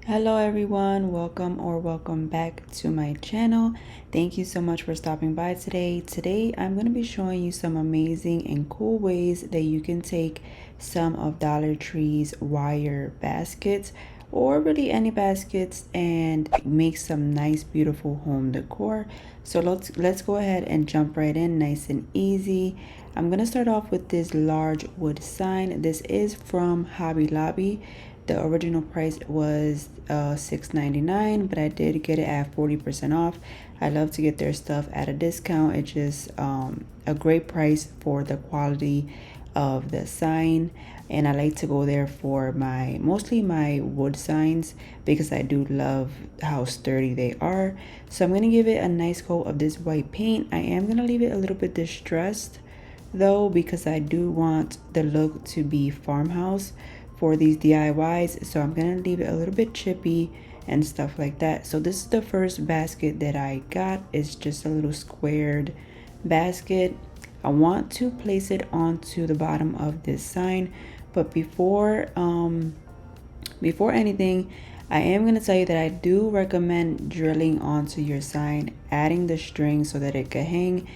Hello everyone, welcome back to my channel. Thank you so much for stopping by today. Today I'm going to be showing you some amazing and cool ways that you can take some of Dollar Tree's wire baskets or really any baskets and make some nice beautiful home decor. So let's go ahead and jump right in, nice and easy. I'm going to start off with this large wood sign. This is from Hobby Lobby. The original price was $6.99, but I did get it at 40% off. I love to get their stuff at a discount. It's just a great price for the quality of the sign, and I like to go there for mostly my wood signs because I do love how sturdy they are. So I'm going to give it a nice coat of this white paint. I am going to leave it a little bit distressed though, because I do want the look to be farmhouse for these DIYs. So I'm gonna leave it a little bit chippy and stuff like that. So this is the first basket that I got. It's just a little squared basket. I want to place it onto the bottom of this sign, but before anything, I am going to tell you that I do recommend drilling onto your sign, adding the string so that it can hang.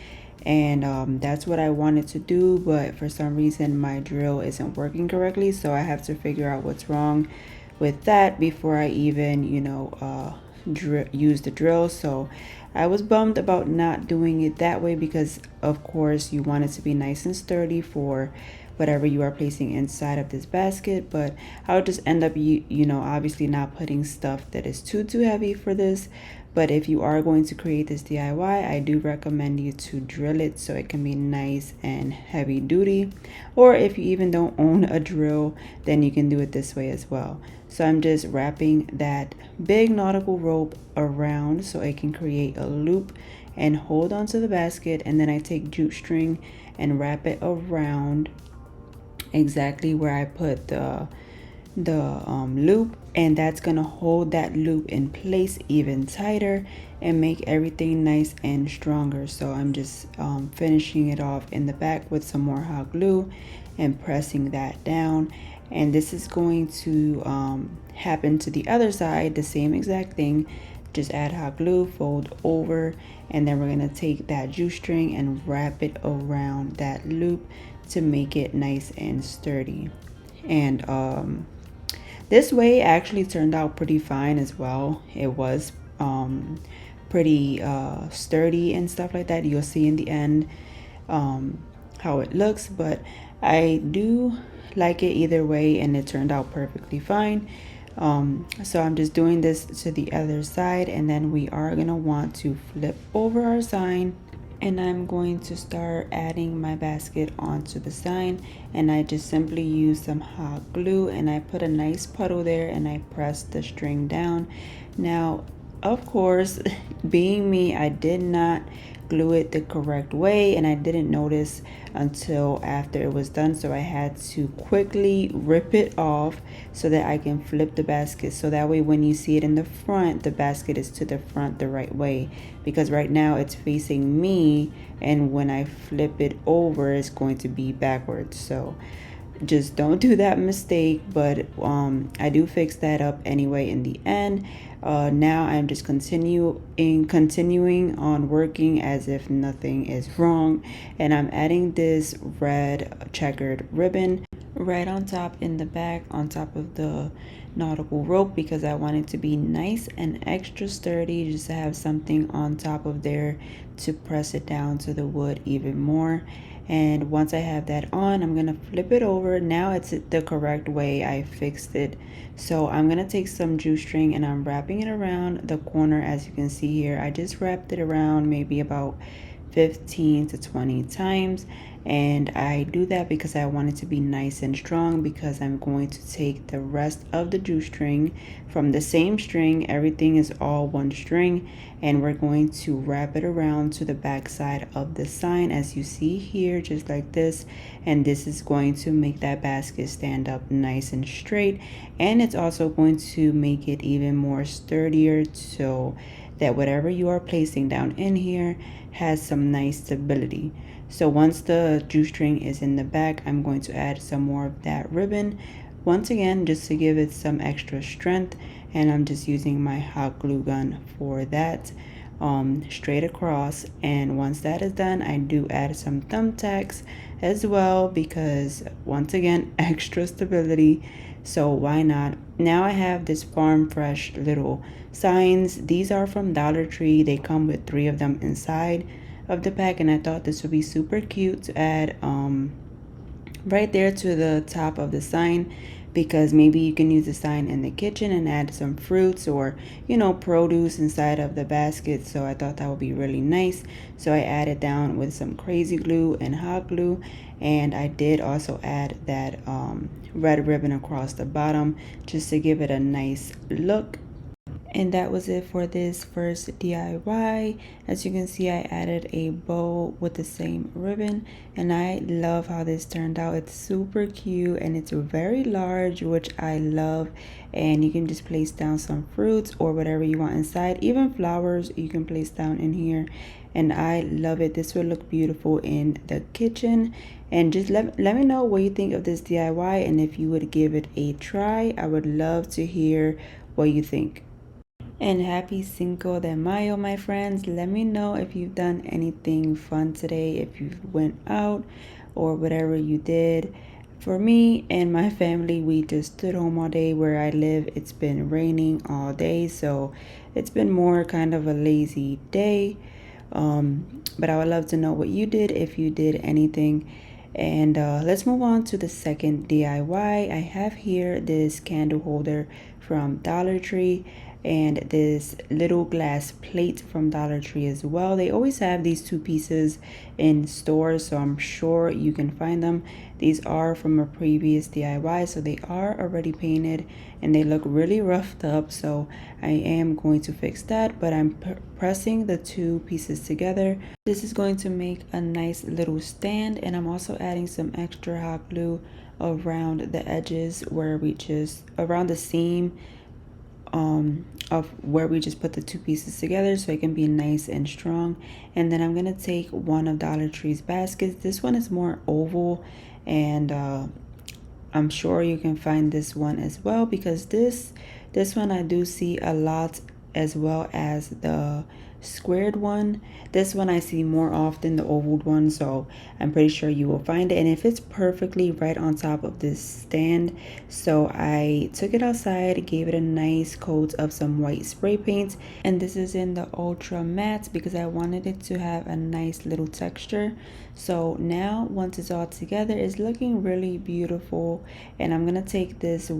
And that's what I wanted to do, but for some reason my drill isn't working correctly, so I have to figure out what's wrong with that before I even use the drill. So I was bummed about not doing it that way because of course you want it to be nice and sturdy for whatever you are placing inside of this basket. But I'll just end up obviously not putting stuff that is too heavy for this. But if you are going to create this DIY, I do recommend you to drill it so it can be nice and heavy duty. Or if you even don't own a drill, then you can do it this way as well. So I'm just wrapping that big nautical rope around so it can create a loop and hold onto the basket. And then I take jute string and wrap it around exactly where I put the loop, and that's gonna hold that loop in place even tighter and make everything nice and stronger. So I'm just finishing it off in the back with some more hot glue and pressing that down, and this is going to happen to the other side, the same exact thing. Just add hot glue, fold over, and then we're gonna take that jute string and wrap it around that loop to make it nice and sturdy. And this way actually turned out pretty fine as well. It was pretty sturdy and stuff like that. You'll see in the end how it looks, but I do like it either way, and it turned out perfectly fine. So I'm just doing this to the other side, and then we are gonna want to flip over our sign, and I'm going to start adding my basket onto the sign. And I just simply use some hot glue and I put a nice puddle there and I press the string down. Now of course, being me, I did not glue it the correct way, and I didn't notice until after it was done, so I had to quickly rip it off so that I can flip the basket, so that way when you see it in the front, the basket is to the front the right way, because right now it's facing me, and when I flip it over it's going to be backwards. So just don't do that mistake. But I do fix that up anyway in the end. Now I'm just continuing on working as if nothing is wrong, and I'm adding this red checkered ribbon right on top in the back on top of the nautical rope, because I want it to be nice and extra sturdy, just to have something on top of there to press it down to the wood even more. And once I have that on, I'm gonna flip it over. Now it's the correct way. I fixed it. So I'm gonna take some jute string and I'm wrapping it around the corner. As you can see here, I just wrapped it around maybe about 15 to 20 times, and I do that because I want it to be nice and strong, because I'm going to take the rest of the jute string from the same string. Everything is all one string, and we're going to wrap it around to the back side of the sign, as you see here, just like this. And this is going to make that basket stand up nice and straight, and it's also going to make it even more sturdier, so that whatever you are placing down in here has some nice stability. So once the jute string is in the back, I'm going to add some more of that ribbon once again, just to give it some extra strength. and I'm just using my hot glue gun for that, straight across. And once that is done, I do add some thumbtacks as well, because once again, extra stability, so why not. Now I have this farm fresh little signs. These are from Dollar Tree. They come with 3 of them inside of the pack, and I thought this would be super cute to add right there to the top of the sign, because maybe you can use the sign in the kitchen and add some fruits or produce inside of the basket. So I thought that would be really nice, so I added down with some crazy glue and hot glue. And I did also add that red ribbon across the bottom just to give it a nice look. And that was it for this first DIY. As you can see, I added a bow with the same ribbon, and I love how this turned out. It's super cute and it's very large, which I love. And you can just place down some fruits or whatever you want inside, even flowers you can place down in here, and I love it. This will look beautiful in the kitchen. And just let me know what you think of this DIY, and if you would give it a try. I would love to hear what you think. And happy Cinco de Mayo, my friends. Let me know if you've done anything fun today, if you went out or whatever you did. For me and my family, we just stood home all day. Where I live, it's been raining all day, so it's been more kind of a lazy day. But I would love to know what you did, if you did anything. And let's move on to the second DIY. I have here this candle holder from Dollar Tree and this little glass plate from Dollar Tree as well. They always have these 2 pieces in stores, so I'm sure you can find them. These are from a previous DIY, so they are already painted and they look really roughed up, so I am going to fix that. But I'm pressing the 2 pieces together. This is going to make a nice little stand, and I'm also adding some extra hot glue around the edges, where we just around the seam of where we just put the 2 pieces together, so it can be nice and strong. And then I'm gonna take one of Dollar Tree's baskets. This one is more oval, and I'm sure you can find this one as well, because this one I do see a lot, as well as the squared one. This one I see more often, the oval one, so I'm pretty sure you will find it. And it fits perfectly right on top of this stand, so I took it outside, gave it a nice coat of some white spray paint, and this is in the ultra matte because I wanted it to have a nice little texture. So now once it's all together, it's looking really beautiful. And I'm gonna take this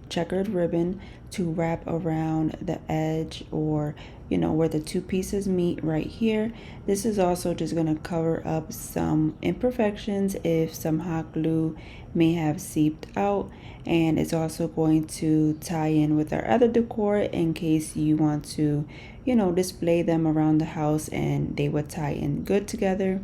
checkered ribbon to wrap around the edge, or where the 2 pieces meet right here. This is also just going to cover up some imperfections if some hot glue may have seeped out, and it's also going to tie in with our other decor in case you want to display them around the house, and they would tie in good together.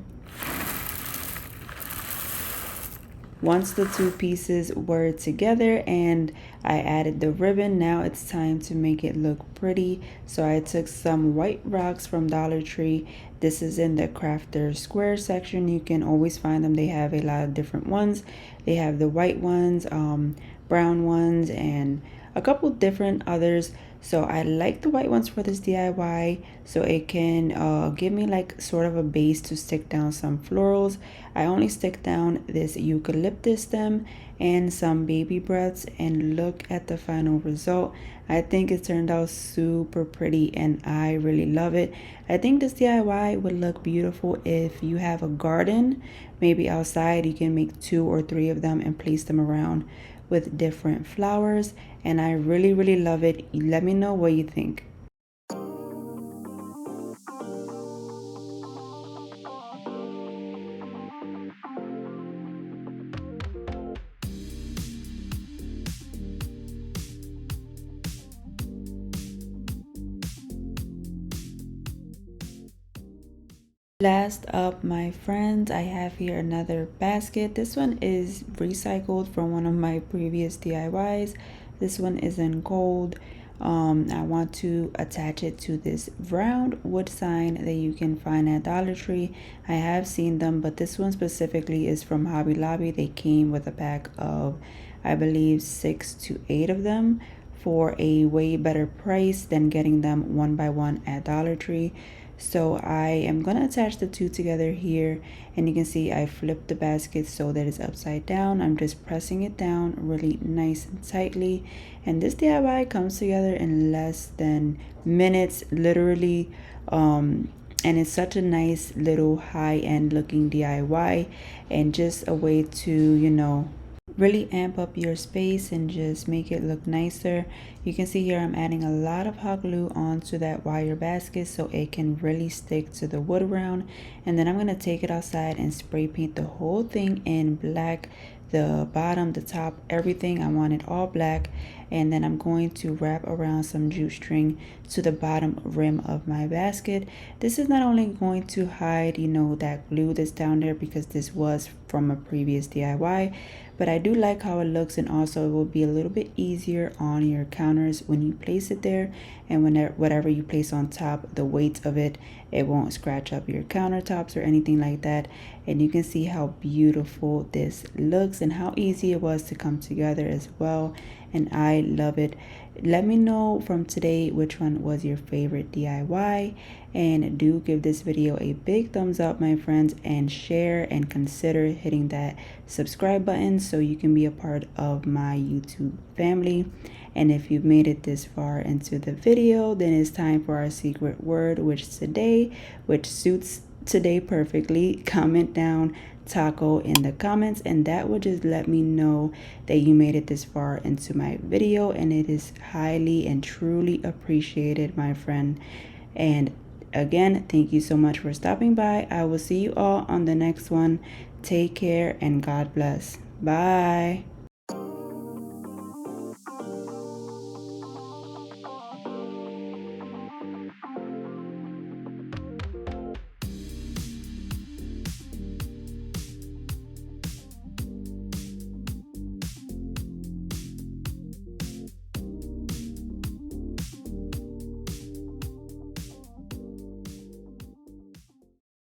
Once the 2 pieces were together and I added the ribbon, now it's time to make it look pretty. So I took some white rocks from Dollar Tree. This is in the crafter square section. You can always find them. They have a lot of different ones. They have the white ones, brown ones, and a couple different others. So I like the white ones for this DIY, so it can give me like sort of a base to stick down some florals. I only stick down this eucalyptus stem and some baby breaths, and look at the final result. I think it turned out super pretty and I really love it. I think this DIY would look beautiful if you have a garden, maybe outside. You can make 2 or 3 of them and place them around with different flowers, and I really love it. Let me know what you think. Last up, my friends, I have here another basket. This one is recycled from one of my previous DIYs. This one is in gold. I want to attach it to this round wood sign that you can find at Dollar Tree. I have seen them, but this one specifically is from Hobby Lobby. They came with a pack of, I believe, 6 to 8 of them for a way better price than getting them one by one at Dollar Tree. So I am gonna attach the two together here, and you can see I flipped the basket so that it's upside down. I'm just pressing it down really nice and tightly, and this DIY comes together in less than minutes, literally. And it's such a nice little high-end looking DIY, and just a way to, really amp up your space and just make it look nicer. You can see here I'm adding a lot of hot glue onto that wire basket so it can really stick to the wood round. And then I'm going to take it outside and spray paint the whole thing in black. The bottom, the top, everything, I want it all black. And then I'm going to wrap around some jute string to the bottom rim of my basket. This is not only going to hide, that glue that's down there, because this was from a previous DIY, but I do like how it looks, and also it will be a little bit easier on your counters when you place it there, and whatever you place on top, the weight of it, it won't scratch up your countertops or anything like that. And you can see how beautiful this looks and how easy it was to come together as well, and I love it. Let me know from today which one was your favorite DIY, and do give this video a big thumbs up, my friends, and share, and consider hitting that subscribe button so you can be a part of my YouTube family. And if you've made it this far into the video, then it's time for our secret word, which suits today perfectly. Comment down taco in the comments, and that will just let me know that you made it this far into my video, and it is highly and truly appreciated, my friend. And again, thank you so much for stopping by. I will see you all on the next one. Take care and God bless. Bye.